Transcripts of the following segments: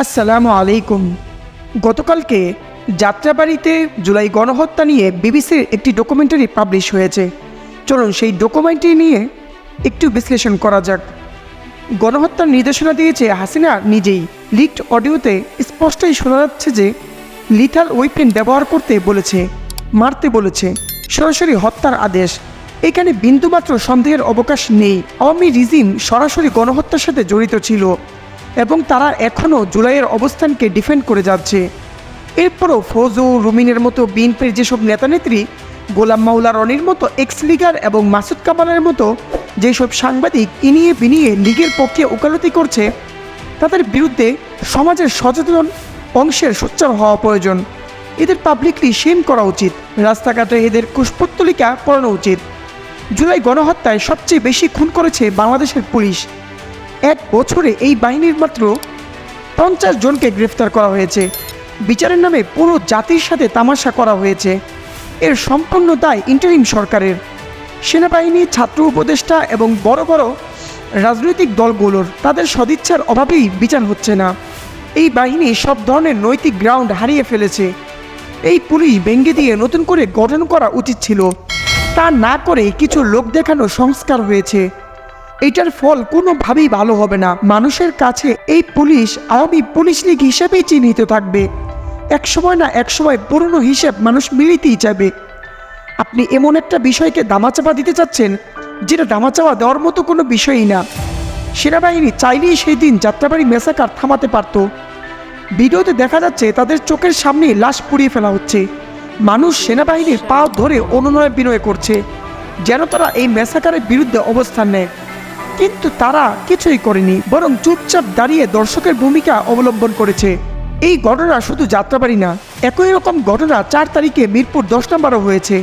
আসসালামু আলাইকুম। গতকালকে যাত্রাবাড়িতে জুলাই গণহত্যা নিয়ে বিবিসির একটি ডকুমেন্টারি পাবলিশ হয়েছে। চলুন সেই ডকুমেন্টারি নিয়ে একটু বিশ্লেষণ করা যাক। গণহত্যার নির্দেশনা দিয়েছে হাসিনা নিজেই। লিকড অডিওতে স্পষ্টই শোনা যাচ্ছে যে লিথাল ওয়েপেন ব্যবহার করতে বলেছে, মারতে বলেছে, সরাসরি হত্যার আদেশ। এখানে বিন্দুমাত্র সন্দেহের অবকাশ নেই। আওয়ামী রিজিম সরাসরি গণহত্যার সাথে জড়িত ছিল এবং তারা এখনও জুলাইয়ের অবস্থানকে ডিফেন্ড করে যাচ্ছে। এরপরও ফজু রুমিনের মতো বিএনপির যেসব নেতানেত্রী, গোলাম মাওলা রনির মতো এক্স লিগার এবং মাসুদ কামালের মতো যেসব সাংবাদিক ইনিয়ে বিনিয়ে লীগের পক্ষে ওকালতি করছে, তাদের বিরুদ্ধে সমাজের সচেতন অংশের সোচ্চার হওয়া প্রয়োজন। এদের পাবলিকলি শেম করা উচিত, রাস্তাঘাটে এদের কুশপুত্তলিকা পড়ানো উচিত। জুলাই গণহত্যায় সবচেয়ে বেশি খুন করেছে বাংলাদেশের পুলিশ। এক বছরে এই বাহিনীর মাত্র 50 জনকে গ্রেফতার করা হয়েছে। বিচারের নামে পুরো জাতির সাথে তামাশা করা হয়েছে। এর সম্পূর্ণ দায় ইন্টারিম সরকারের। সেনাবাহিনী, ছাত্র উপদেষ্টা এবং বড় বড় রাজনৈতিক দলগুলোর তাদের সদিচ্ছার অভাবেই বিচার হচ্ছে না। এই বাহিনী সব ধরনের নৈতিক গ্রাউন্ড হারিয়ে ফেলেছে। এই পুলিশ ভেঙে দিয়ে নতুন করে গঠন করা উচিত ছিল। তা না করে কিছু লোক দেখানো সংস্কার হয়েছে। এটার ফল কোনোভাবেই ভালো হবে না। মানুষের কাছে এই পুলিশ আওয়ামী পুলিশ লীগ হিসেবেই চিহ্নিত থাকবে। একসময় না একসময় পুরনো হিসেব মানুষ মিলিতেই চাইবে। আপনি এমন একটা বিষয়কে দামাচাপা দিতে চাচ্ছেন যেটা দামাচাপা দেওয়ার মতো কোনো বিষয়ই না। সেনাবাহিনী চাইলেই সেই দিন যাত্রাবাড়ি ম্যাসাকার থামাতে পারত। ভিডিওতে দেখা যাচ্ছে তাদের চোখের সামনে লাশ পুড়িয়ে ফেলা হচ্ছে। মানুষ সেনাবাহিনীর পা ধরে অনুনয় বিনয় করছে যেন তারা এই ম্যাসাকারের বিরুদ্ধে অবস্থান নেয়, কিন্তু তারা কিছুই করেনি, বরং চুপচাপ দাঁড়িয়ে দর্শকের ভূমিকা অবলম্বন করেছে। এই ঘটনা শুধু যাত্রাবাড়ি না, একই রকম ঘটনা 4 তারিখে মিরপুর 10 নম্বরও হয়েছে।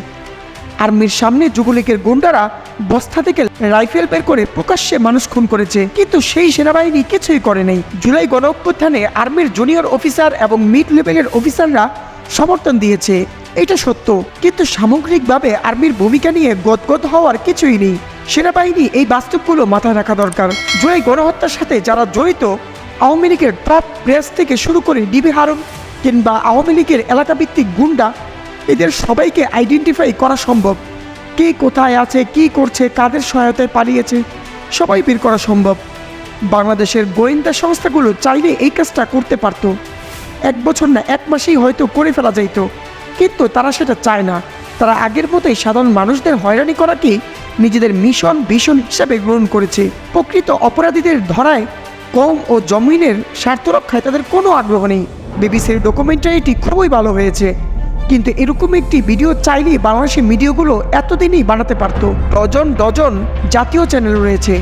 আর্মির সামনে যুবলীগের গুন্ডারা বস্তা থেকে রাইফেল বের করে প্রকাশ্যে মানুষ খুন করেছে, কিন্তু সেই সেনাবাহিনী কিছুই করে নাই। জুলাই গণঅভ্যুত্থানে আর্মির জুনিয়র অফিসার এবং মিড লেভেলের অফিসাররা সমর্থন দিয়েছে, এটা সত্য, কিন্তু সামগ্রিকভাবে আর্মির ভূমিকা নিয়ে গদগদ হওয়ার কিছুই নেই। সেনাবাহিনী এই বাস্তবগুলো মাথায় রাখা দরকার। জুলাই গণহত্যার সাথে যারা জড়িত, আওয়ামী লীগের টপ প্রেস থেকে শুরু করে ডিবি হারুন কিংবা আওয়ামী লীগের এলাকাভিত্তিক গুন্ডা, এদের সবাইকে আইডেন্টিফাই করা সম্ভব। কে কোথায় আছে, কি করছে, কাদের সহায়তায় পালিয়েছে, সবাই বের করা সম্ভব। বাংলাদেশের গোয়েন্দা সংস্থাগুলো চাইলে এই কাজটা করতে পারত। 1 বছর না 1 মাসেই হয়তো করে ফেলা যাইত, কিন্তু তারা সেটা চায় না। তারা আগের মতোই সাধারণ মানুষদের হয়রানি করাকে নিজেদের মিশন ভিশন হিসাবে গ্রহণ করেছে। প্রকৃত অপরাধীদের ধরায় কম ও জমিনের স্বার্থ রক্ষায় তাদের কোনো আগ্রহ নেই। বিবিসির ডকুমেন্টারিটি খুবই ভালো হয়েছে, কিন্তু এরকম একটি ভিডিও চাইলেই বাংলাদেশের মিডিয়াগুলো এতদিনই বানাতে পারত। ডজন জাতীয় চ্যানেল রয়েছে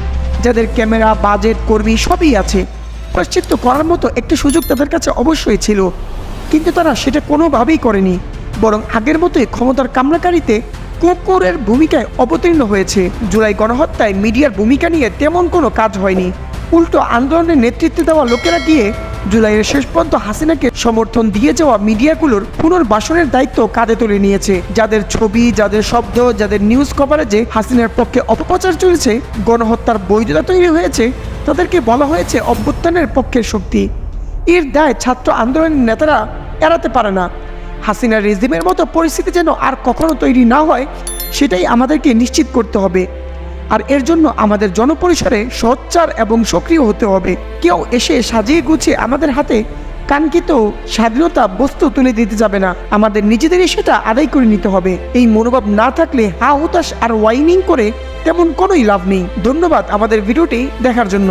যাদের ক্যামেরা, বাজেট, কর্মী সবই আছে। প্রায়শ্চিত্ত করার মতো একটি সুযোগ তাদের কাছে অবশ্যই ছিল, কিন্তু তারা সেটা কোনোভাবেই করেনি, বরং আগের মতোই ক্ষমতার কামড়াকারীতে কুকুরের ভূমিকায় অবতীর্ণ হয়েছে। জুলাই গণহত্যায় মিডিয়ার ভূমিকা নিয়ে তেমন কোনো কাজ হয়নি। উল্টো আন্দোলনের নেতৃত্ব দেওয়া লোকেরা গিয়ে জুলাইয়ের শেষ পর্যন্ত হাসিনাকে সমর্থন দিয়ে যাওয়া মিডিয়াগুলোর পুনর্বাসনের দায়িত্ব কাঁধে তুলে নিয়েছে। যাদের ছবি, যাদের শব্দ, যাদের নিউজ কভারেজে হাসিনার পক্ষে অপপ্রচার চলেছে, গণহত্যার বৈধতা তৈরি হয়েছে, তাদেরকে বলা হয়েছে অভ্যুত্থানের পক্ষের শক্তি। এর দায় ছাত্র আন্দোলনের নেতারা এড়াতে পারে না। হাসিনার রেজিমের মতো পরিস্থিতি যেন আর কখনো তৈরি না হয়, সেটাই আমাদেরকে নিশ্চিত করতে হবে। আর এর জন্য আমাদের জনপরিসরে সোচ্চার এবং সক্রিয় হতে হবে। কেউ এসে সাজিয়ে গুছিয়ে আমাদের হাতে কাঙ্ক্ষিত স্বাধীনতা বস্তু তুলে দিতে যাবে না। আমাদের নিজেদেরই সেটা আদায় করে নিতে হবে। এই মনোভাব না থাকলে হা হুতাশ আর ওয়াইনিং করে তেমন কোনোই লাভ নেই। ধন্যবাদ আমাদের ভিডিওটি দেখার জন্য।